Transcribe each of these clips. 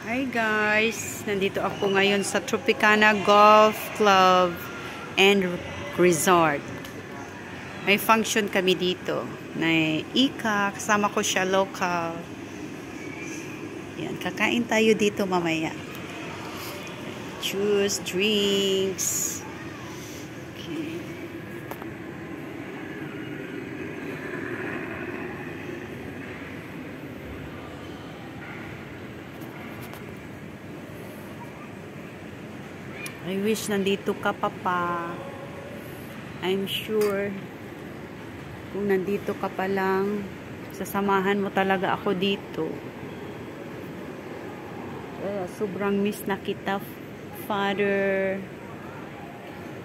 Hi guys! Nandito ako ngayon sa Tropicana Golf Club and Resort. May function kami dito. Na Ika, kasama ko siya local. Yan, kakain tayo dito mamaya. Juice, drinks. Okay. I wish nandito ka pa. I'm sure kung nandito ka pa lang, sasamahan mo talaga ako dito. Sobrang miss na kita, Father.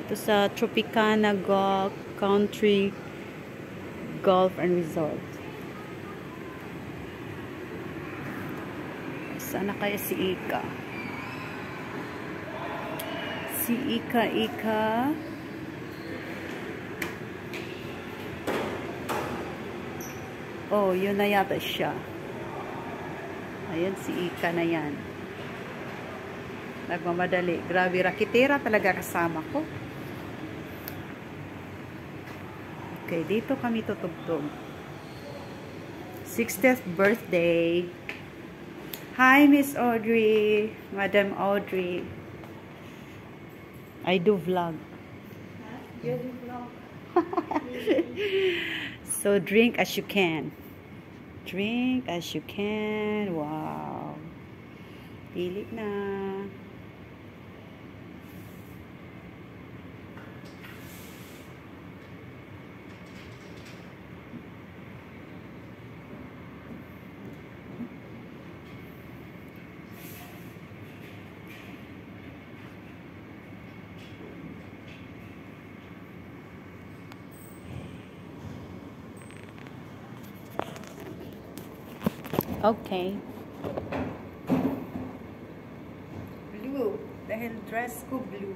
Ito sa Tropicana Golf Country Golf and Resort. Sana kaya si Ika? Si Ika. Oh, yun na yata siya. Ayan, si Ika na yan. Nagmamadali. Grabe, rakitera talaga kasama ko. Okay, dito kami tutugtog. 60th birthday. Hi, Miss Audrey. Madam Audrey. I do vlog. You do vlog. So drink as you can. Drink as you can. Wow. Pilit na. Okay. Blue. Dahil dress ko blue.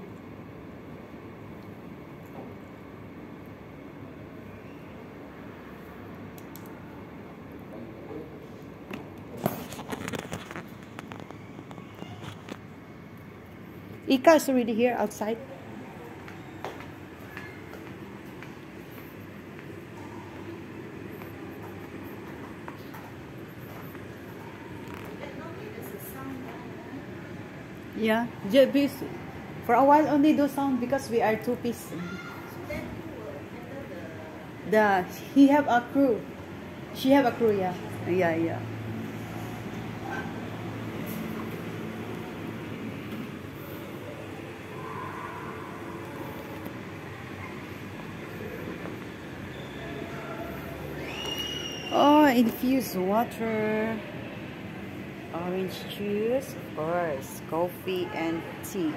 Ika is already here outside. Yeah, for a while only do sound because we are two-piece. He have a crew. She have a crew, yeah. Yeah. Oh, infused water. Orange juice, of course, coffee and tea.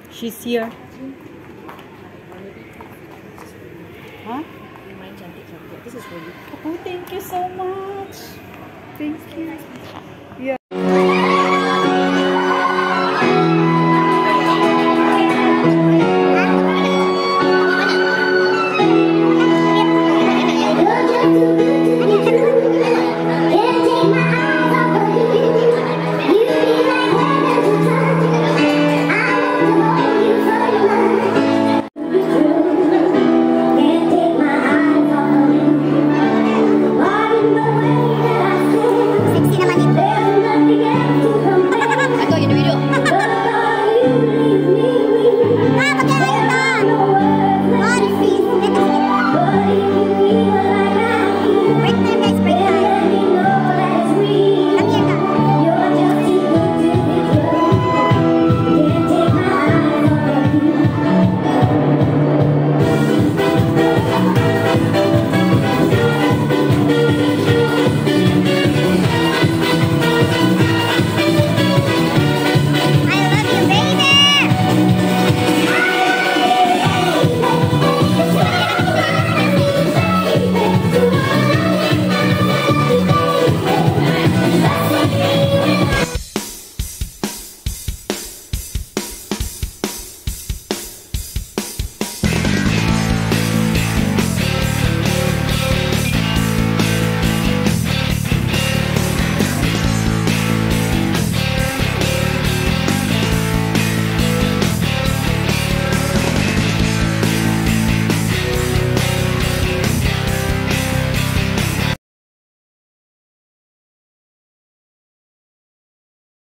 She's here. Huh? This is for you. Oh, thank you so much. Thank you.